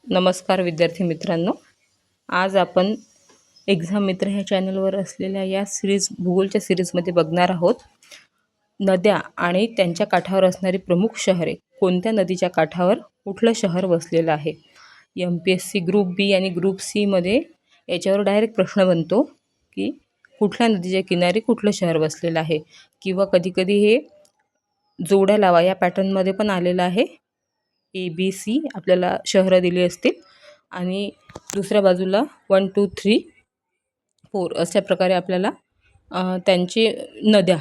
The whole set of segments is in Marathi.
नमस्कार विद्यार्थी मित्रांनो. आज आपण एक्झाम मित्र ह्या चॅनलवर असलेल्या या भूगोलच्या सिरीजमध्ये बघणार आहोत नद्या आणि त्यांच्या काठावर असणारी प्रमुख शहरे. कोणत्या नदीच्या काठावर कुठलं शहर वसलेलं आहे. MPSC ग्रुप बी आणि ग्रुप सीमध्ये याच्यावर डायरेक्ट प्रश्न बनतो की कुठल्या नदीच्या किनारी कुठलं शहर वसलेलं आहे, किंवा कधीकधी हे जोड्या लावा या पॅटर्नमध्ये पण आलेलं आहे. ABC आपल्याला शहरं दिली असतील आणि दुसऱ्या बाजूला 1 2 3 4 अशा प्रकारे आपल्याला त्यांची नद्या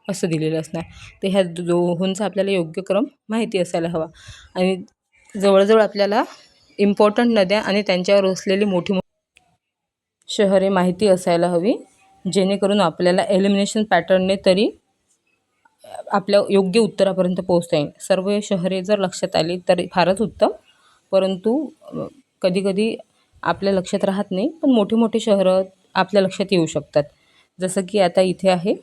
असं दिलेलं असणार. तर ह्या दोहोंचा आपल्याला योग्य क्रम माहिती असायला हवा. आणि जवळजवळ आपल्याला इम्पॉर्टंट नद्या आणि त्यांच्यावर वसलेली मोठी शहरे माहिती असायला हवी, जेणेकरून आपल्याला एलिमिनेशन पॅटर्नने तरी आपल्या योग्य उत्तरापर्यंत पोहोचता येईल. सर्व शहरे जर लक्षात आली तर फारच उत्तम, परंतु कधीकधी आपल्या लक्षात राहत नाही, पण मोठी मोठी शहरं आपल्या लक्षात येऊ शकतात. जसं की आता इथे आहे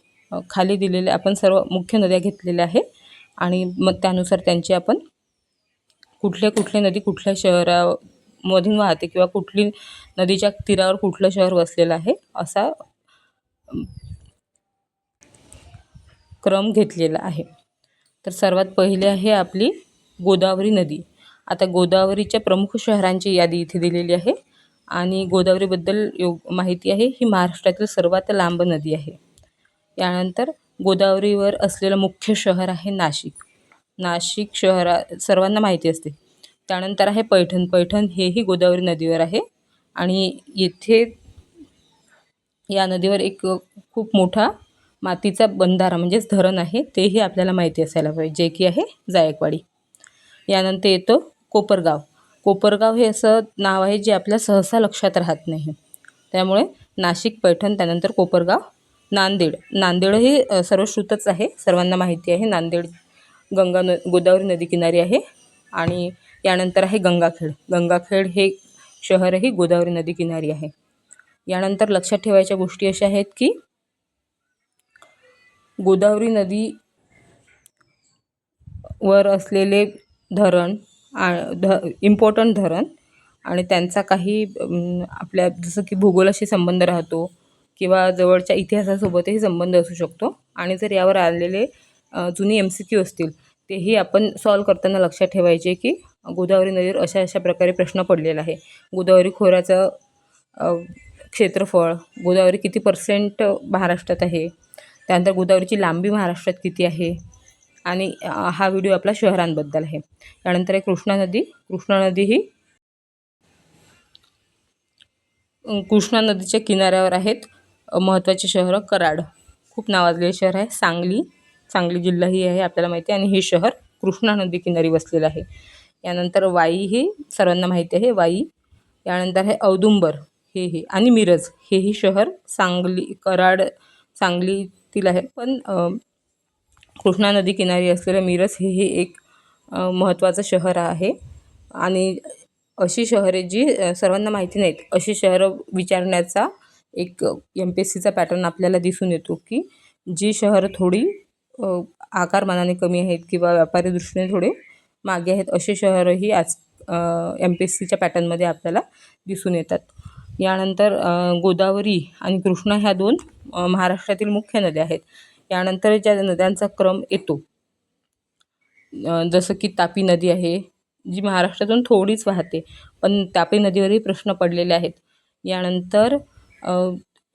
खाली दिलेले आपण सर्व मुख्य नद्या घेतलेल्या आहे आणि मग त्यानुसार त्यांची आपण कुठल्या नदी कुठल्या शहरामधून वाहते किंवा कुठली नदीच्या तीरावर कुठलं शहर वसलेलं आहे असा क्रम घेतलेला आहे. तर सर्वात पहिले आहे आपली गोदावरी नदी. आता गोदावरीच्या प्रमुख शहरांची यादी इथे दिलेली आहे आणि गोदावरीबद्दल माहिती आहे. ही महाराष्ट्रातील सर्वात लांब नदी आहे. यानंतर गोदावरीवर असलेलं मुख्य शहर आहे नाशिक. नाशिक सर्वांना माहिती असते. त्यानंतर आहे पैठण. पैठण हेही गोदावरी नदीवर आहे आणि येथे या नदीवर एक खूप मोठा मातीचा बंधारा म्हणजेच धरण आहे, तेही आपल्याला माहिती असायला पाहिजे, जे की आहे जायकवाडी. यानंतर येतो कोपरगाव. कोपरगाव हे असं नाव आहे जे आपल्या सहसा लक्षात राहत नाही. त्यामुळे नाशिक, पैठण, त्यानंतर कोपरगाव. नांदेड. नांदेड हे सर्वश्रुतच आहे, सर्वांना माहिती आहे. नांदेड गोदावरी नदी किनारी आहे. आणि यानंतर आहे गंगाखेड. गंगाखेड हे शहरही गोदावरी नदी किनारी आहे. यानंतर लक्षात ठेवायच्या गोष्टी अशा आहेत की गोदावरी नदी वर असलेले धरण इम्पॉर्टंट धरण आणि त्यांचा काही आपल्या जसं की भूगोलाशी संबंध राहतो किंवा जवळच्या इतिहासासोबतही संबंध असू शकतो. आणि जर यावर आलेले जुनी MCQ असतील तेही आपण सॉल्व करताना लक्षात ठेवायचे की गोदावरी नदीवर अशा प्रकारे प्रश्न पडलेला आहे. गोदावरी खोऱ्याचं क्षेत्रफळ, गोदावरी किती % महाराष्ट्रात आहे, त्यानंतर गोदावरीची लांबी महाराष्ट्रात किती आहे, आणि हा व्हिडिओ आपला शहरांबद्दल आहे. त्यानंतर आहे कृष्णा नदी. कृष्णा नदी ही कृष्णा नदीच्या किनाऱ्यावर आहेत महत्त्वाचे शहरं. कराड खूप नावाजलेले शहर आहे. सांगली जिल्हा ही आहे आपल्याला माहिती आहे, आणि हे शहर कृष्णा नदी किनारी वसलेलं आहे. यानंतर वाई ही सर्वांना माहिती आहे, वाई. यानंतर आहे औदुंबर हेही, आणि मिरज हेही शहर कराड सांगलीतील आहे, पण कृष्णा नदी किनारी असलेलं मिरज हेही एक महत्त्वाचं शहर आहे. आणि अशी शहरे जी सर्वांना माहिती नाहीत अशी शहरं विचारण्याचा एक MPSCचा पॅटर्न आपल्याला दिसून येतो की जी शहरं थोडी आकारमानाने कमी आहेत किंवा व्यापारी दृष्टीने थोडे मागे आहेत अशी शहरंही आज MPSCच्या पॅटर्नमध्ये आपल्याला दिसून येतात. यानंतर गोदावरी आणि कृष्णा ह्या 2 महाराष्ट्रातील मुख्य नद्या आहेत. यानंतर ज्या नद्यांचा क्रम येतो जसं की तापी नदी आहे जी महाराष्ट्रातून थोडीच वाहते, पण तापी नदीवरही प्रश्न पडलेले आहेत. यानंतर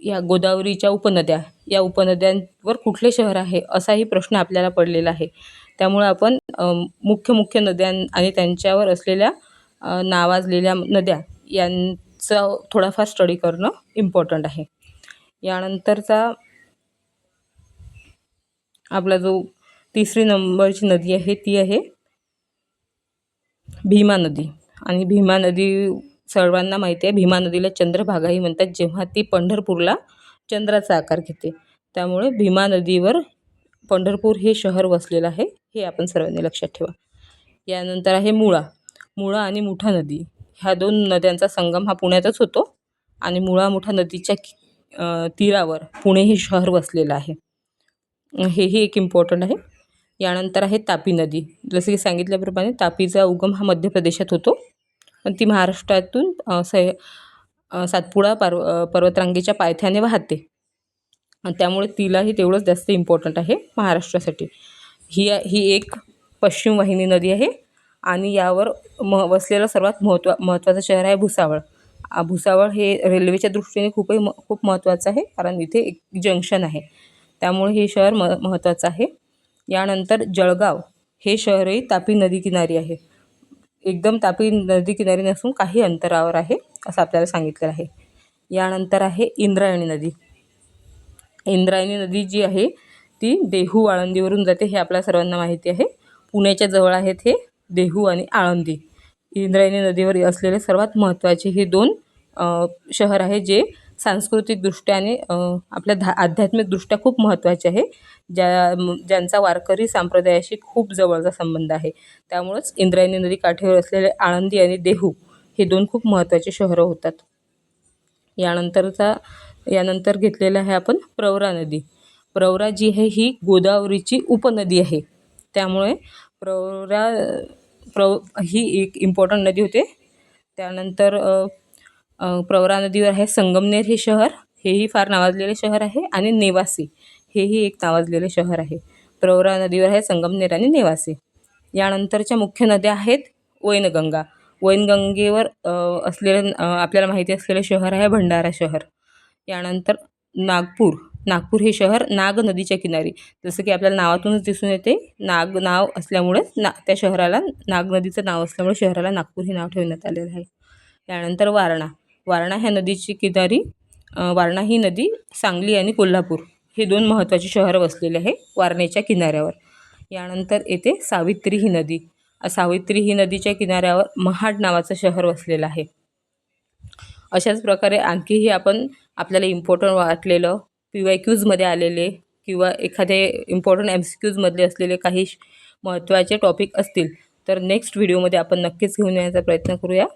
या गोदावरीच्या उपनद्या, या उपनद्यांवर कुठले शहर आहे असाही प्रश्न आपल्याला पडलेला आहे. त्यामुळे आपण मुख्य नद्या आणि त्यांच्यावर असलेल्या नावाजलेल्या नद्या यांचा थोडाफार स्टडी करणं इम्पॉर्टंट आहे. यानंतरचा आपला जो 3री नंबरची नदी आहे ती आहे भीमा नदी. आणि भीमा नदी सर्वांना माहिती आहे. भीमा नदीला चंद्रभागाही म्हणतात, जेव्हा ती पंढरपूरला चंद्राचा आकार घेते. त्यामुळे भीमा नदीवर पंढरपूर हे शहर वसलेलं आहे, हे आपण सर्वांनी लक्षात ठेवा. यानंतर आहे मुळा आणि मुठा नदी. ह्या 2 नद्यांचा संगम हा पुण्यातच होतो आणि मुठा नदीच्या तीरावर पुणे हे शहर वसलेलं आहे, हेही एक इम्पॉर्टंट आहे. यानंतर आहे तापी नदी. जसे की सांगितल्याप्रमाणे तापीचा उगम हा मध्य प्रदेशात होतो पण ती महाराष्ट्रातून सातपुडा पर्वतरांगेच्या पायथ्याने वाहते आणि त्यामुळे तिलाही तेवढंच जास्त इम्पॉर्टंट आहे महाराष्ट्रासाठी. ही एक पश्चिम वाहिनी नदी आहे आणि यावर वसलेलं सर्वात महत्त्वाचं शहर आहे भुसावळ. भुसावळ हे रेल्वेच्या दृष्टीने खूप महत्त्वाचं आहे, कारण इथे एक जंक्शन आहे, त्यामुळे हे शहर महत्त्वाचं आहे. यानंतर जळगाव हे शहरही तापी नदीकिनारी आहे. एकदम तापी नदीकिनारी नसून काही अंतरावर आहे असं आपल्याला सांगितलेलं आहे. यानंतर आहे इंद्रायणी नदी. इंद्रायणी नदी जी आहे ती देहू आळंदीवरून जाते, हे आपल्या सर्वांना माहिती आहे. पुण्याच्या जवळ आहेत हे देहू आणि आळंदी. इंद्रायणी नदीवर असलेले सर्वात महत्त्वाचे हे 2 शहर आहे, जे सांस्कृतिकदृष्ट्या आणि आपल्या आध्यात्मिकदृष्ट्या खूप महत्त्वाचे आहे, ज्यांचा वारकरी संप्रदायाशी खूप जवळचा संबंध आहे. त्यामुळंच इंद्रायणी नदी काठेवर असलेले आळंदी आणि देहू हे 2 खूप महत्त्वाचे शहरं होतात. यानंतर घेतलेलं आहे आपण प्रवरा नदी. प्रवरा जी आहे ही गोदावरीची उपनदी आहे, त्यामुळे ही एक इम्पॉर्टंट नदी होते. त्यानंतर प्रवरा नदीवर आहे संगमनेर हे शहर, हेही फार नावाजलेले शहर आहे, आणि नेवासे हेही एक नावाजलेले शहर आहे. प्रवरा नदीवर आहे संगमनेर आणि नेवासे. यानंतरच्या मुख्य नद्या आहेत वैनगंगा. वैनगंगेवर असलेलं आपल्याला माहिती असलेलं शहर आहे भंडारा शहर. यानंतर नागपूर हे शहर नाग नदीच्या किनारी, जसं की आपल्याला नावातूनच दिसून येते, नाव असल्यामुळे त्या शहराला नाग नदीचं नाव असल्यामुळे शहराला नागपूर हे नाव ठेवण्यात आलेलं आहे. त्यानंतर वारणा ह्या नदीची किनारी वारणा ही नदी सांगली आणि कोल्हापूर हे 2 महत्त्वाचे शहर वसलेले आहे वारणेच्या किनाऱ्यावर. यानंतर येते सावित्री ही नदी. सावित्री ही नदीच्या किनाऱ्यावर महाड नावाचं शहर वसलेलं आहे. अशाच प्रकारे आणखीही आपण आपल्याला इम्पॉर्टंट वाटलेलं PYQजमध्ये आलेले किंवा एखादे इम्पॉर्टंट MCQजमधले असलेले काही महत्त्वाचे टॉपिक असतील तर नेक्स्ट व्हिडिओमध्ये आपण नक्कीच घेऊन येण्याचा प्रयत्न करूया.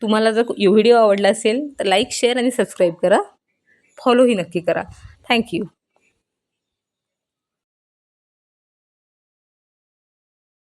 तुम्हाला जर व्हिडिओ आवडला असेल तर लाईक, शेअर आणि सबस्क्राईब करा. फॉलोही नक्की करा. थँक्यू.